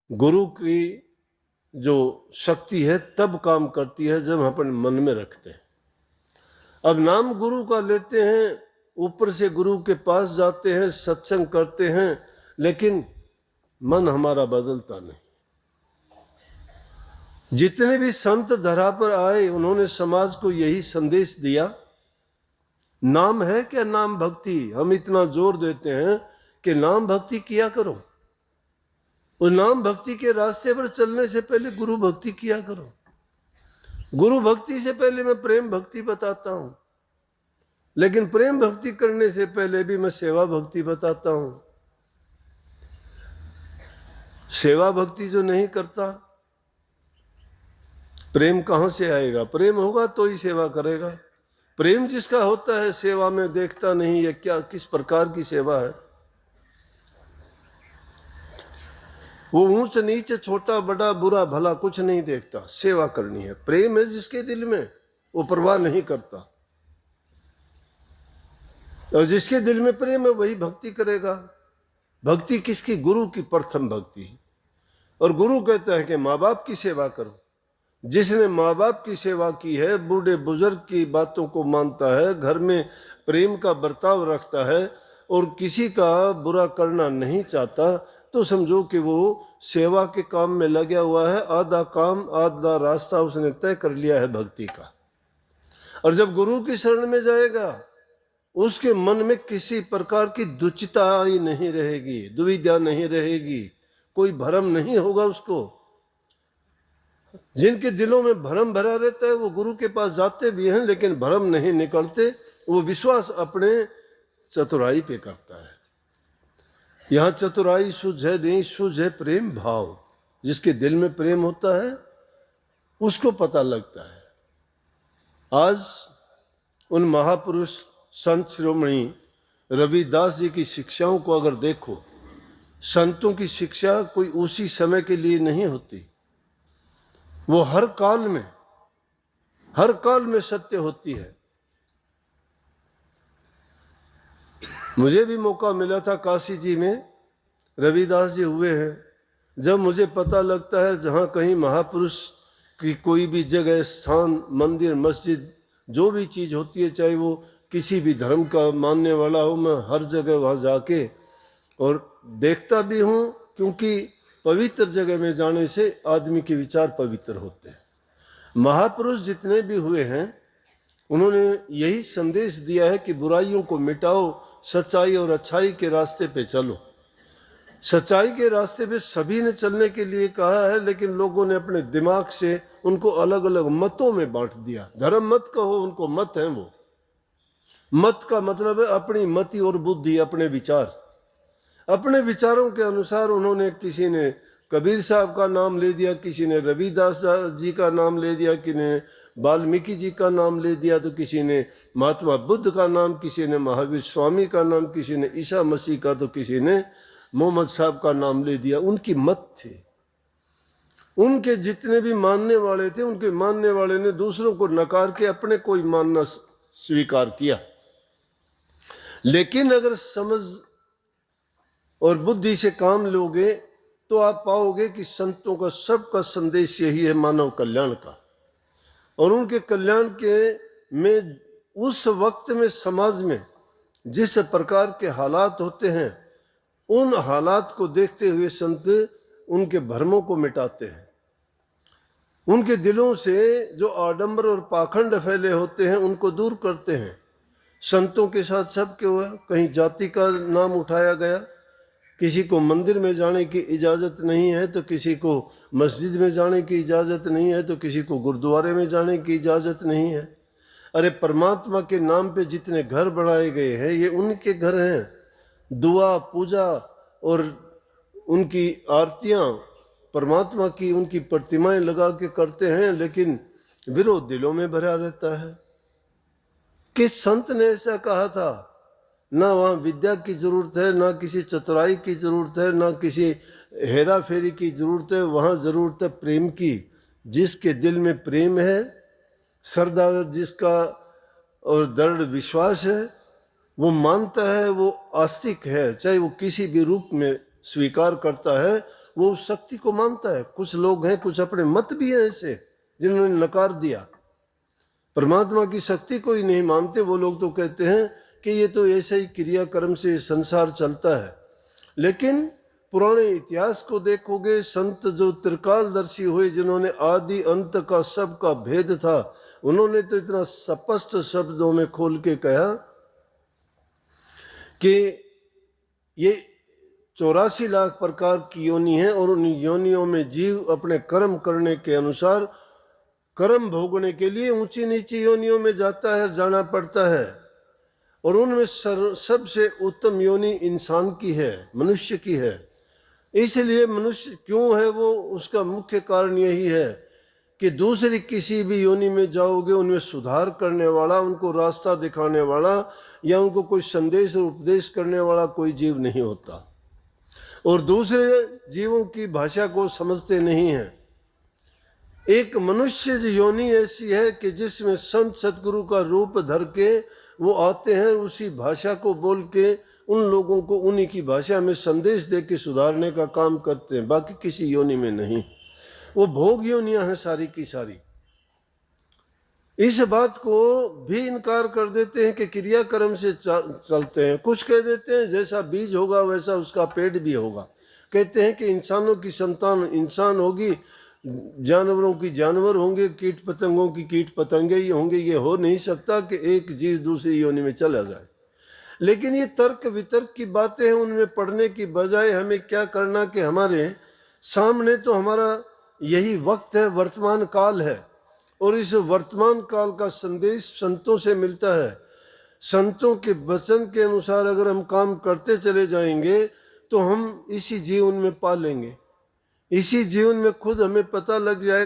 गुरु की जो शक्ति है तब काम करती है जब हम अपने मन में रखते हैं। अब नाम गुरु का लेते हैं, ऊपर से गुरु के पास जाते हैं, सत्संग करते हैं, लेकिन मन हमारा बदलता नहीं। जितने भी संत धरा पर आए उन्होंने समाज को यही संदेश दिया, नाम है क्या नाम भक्ति। हम इतना जोर देते हैं कि नाम भक्ति किया करो, और नाम भक्ति के रास्ते पर चलने से पहले गुरु भक्ति किया करो। गुरु भक्ति से पहले मैं प्रेम भक्ति बताता हूं, लेकिन प्रेम भक्ति करने से पहले भी मैं सेवा भक्ति बताता हूं। सेवा भक्ति जो नहीं करता, प्रेम कहां से आएगा। प्रेम होगा तो ही सेवा करेगा। प्रेम जिसका होता है सेवा में देखता नहीं है क्या किस प्रकार की सेवा है। वो ऊंच नीच छोटा बड़ा बुरा भला कुछ नहीं देखता, सेवा करनी है। प्रेम है जिसके दिल में, वो परवाह नहीं करता। और जिसके दिल में प्रेम है वही भक्ति करेगा। भक्ति किसकी? गुरु की प्रथम भक्ति। और गुरु कहता है कि माँ बाप की सेवा करो। जिसने माँ बाप की सेवा की है, बूढ़े बुजुर्ग की बातों को मानता है, घर में प्रेम का बर्ताव रखता है और किसी का बुरा करना नहीं चाहता, तो समझो कि वो सेवा के काम में लगा हुआ है। आधा काम आधा रास्ता उसने तय कर लिया है भक्ति का। और जब गुरु की शरण में जाएगा, उसके मन में किसी प्रकार की दुचिता ही नहीं रहेगी, दुविधा नहीं रहेगी, कोई भ्रम नहीं होगा उसको। जिनके दिलों में भ्रम भरा रहता है वो गुरु के पास जाते भी हैं, लेकिन भ्रम नहीं निकलते। वो विश्वास अपने चतुराई पे करता है। यहां चतुराई शुद्ध है नहीं, शुद्ध है प्रेम भाव। जिसके दिल में प्रेम होता है उसको पता लगता है। आज उन महापुरुष संत शिरोमणि रविदास जी की शिक्षाओं को अगर देखो, संतों की शिक्षा कोई उसी समय के लिए नहीं होती, वो हर काल में सत्य होती है। मुझे भी मौका मिला था काशी जी में, रविदास जी हुए हैं। जब मुझे पता लगता है जहाँ कहीं महापुरुष की कोई भी जगह, स्थान, मंदिर, मस्जिद, जो भी चीज़ होती है, चाहे वो किसी भी धर्म का मानने वाला हो, मैं हर जगह वहाँ जाके और देखता भी हूँ, क्योंकि पवित्र जगह में जाने से आदमी के विचार पवित्र होते हैं। महापुरुष जितने भी हुए हैं उन्होंने यही संदेश दिया है कि बुराइयों को मिटाओ, सच्चाई और अच्छाई के रास्ते पे चलो। सच्चाई के रास्ते पे सभी ने चलने के लिए कहा है, लेकिन लोगों ने अपने दिमाग से उनको अलग अलग मतों में बांट दिया। धर्म मत कहो, उनको मत हैं वो। मत का मतलब है अपनी मति और बुद्धि, अपने विचार। अपने विचारों के अनुसार उन्होंने, किसी ने कबीर साहब का नाम ले दिया, किसी ने रविदास जी का नाम ले दिया, किसी ने वाल्मीकि जी का नाम ले दिया, तो किसी ने महात्मा बुद्ध का नाम, किसी ने महावीर स्वामी का नाम, किसी ने ईसा मसीह का, तो किसी ने मोहम्मद साहब का नाम ले दिया। उनकी मत थी। उनके जितने भी मानने वाले थे, उनके मानने वाले ने दूसरों को नकार के अपने को ही मानना स्वीकार किया। लेकिन अगर समझ और बुद्धि से काम लोगे तो आप पाओगे कि संतों का सबका संदेश यही है, मानव कल्याण का। और उनके कल्याण के में उस वक्त में समाज में जिस प्रकार के हालात होते हैं, उन हालात को देखते हुए संत उनके भ्रमों को मिटाते हैं। उनके दिलों से जो आडंबर और पाखंड फैले होते हैं उनको दूर करते हैं। संतों के साथ सब क्या हुआ, कहीं जाति का नाम उठाया गया, किसी को मंदिर में जाने की इजाज़त नहीं है तो किसी को मस्जिद में जाने की इजाज़त नहीं है, तो किसी को गुरुद्वारे में जाने की इजाज़त नहीं है। अरे परमात्मा के नाम पे जितने घर बनाए गए हैं ये उनके घर हैं। दुआ, पूजा और उनकी आरतियाँ परमात्मा की, उनकी प्रतिमाएं लगा के करते हैं, लेकिन विरोध दिलों में भरा रहता है। किस संत ने ऐसा कहा था? ना वहाँ विद्या की जरूरत है, ना किसी चतुराई की जरूरत है, ना किसी हेरा फेरी की जरूरत है। वहाँ जरूरत है प्रेम की। जिसके दिल में प्रेम है, श्रद्धा जिसका और दृढ़ विश्वास है, वो मानता है, वो आस्तिक है, चाहे वो किसी भी रूप में स्वीकार करता है, वो उस शक्ति को मानता है। कुछ लोग हैं, कुछ अपने मत भी हैं ऐसे जिन्होंने नकार दिया, परमात्मा की शक्ति को ही नहीं मानते। वो लोग तो कहते हैं कि ये तो ऐसे ही क्रियाकर्म से संसार चलता है। लेकिन पुराने इतिहास को देखोगे, संत जो त्रिकालदर्शी हुए, जिन्होंने आदि अंत का सब का भेद था, उन्होंने तो इतना स्पष्ट शब्दों में खोल के कहा कि ये 84 लाख प्रकार की योनि है और उन योनियों में जीव अपने कर्म करने के अनुसार कर्म भोगने के लिए ऊंची नीची योनियों में जाता है, जाना पड़ता है। और उनमें सबसे उत्तम योनि इंसान की है, मनुष्य की है। इसलिए मनुष्य क्यों है वो, उसका मुख्य कारण यही है कि दूसरी किसी भी योनि में जाओगे, उनमें सुधार करने वाला, उनको रास्ता दिखाने वाला या उनको कोई संदेश और उपदेश करने वाला कोई जीव नहीं होता, और दूसरे जीवों की भाषा को समझते नहीं हैं। एक मनुष्य योनि ऐसी है कि जिसमें संत सतगुरु का रूप धर के वो आते हैं, उसी भाषा को बोल के उन लोगों को उन्हीं की भाषा में संदेश दे के सुधारने का काम करते हैं, बाकी किसी योनि में नहीं। वो भोग योनियां हैं सारी की सारी। इस बात को भी इनकार कर देते हैं कि क्रियाकर्म से चलते हैं। कुछ कह देते हैं जैसा बीज होगा वैसा उसका पेड़ भी होगा। कहते हैं कि इंसानों की संतान इंसान होगी, जानवरों की जानवर होंगे, कीट पतंगों की कीट पतंगे ही होंगे। ये हो नहीं सकता कि एक जीव दूसरी योनि में चला जाए। लेकिन ये तर्क वितर्क की बातें हैं, उनमें पढ़ने की बजाय हमें क्या करना कि हमारे सामने तो हमारा यही वक्त है, वर्तमान काल है, और इस वर्तमान काल का संदेश संतों से मिलता है। संतों के वचन के अनुसार अगर हम काम करते चले जाएंगे तो हम इसी जीवन में पा लेंगे। इसी जीवन में खुद हमें पता लग जाए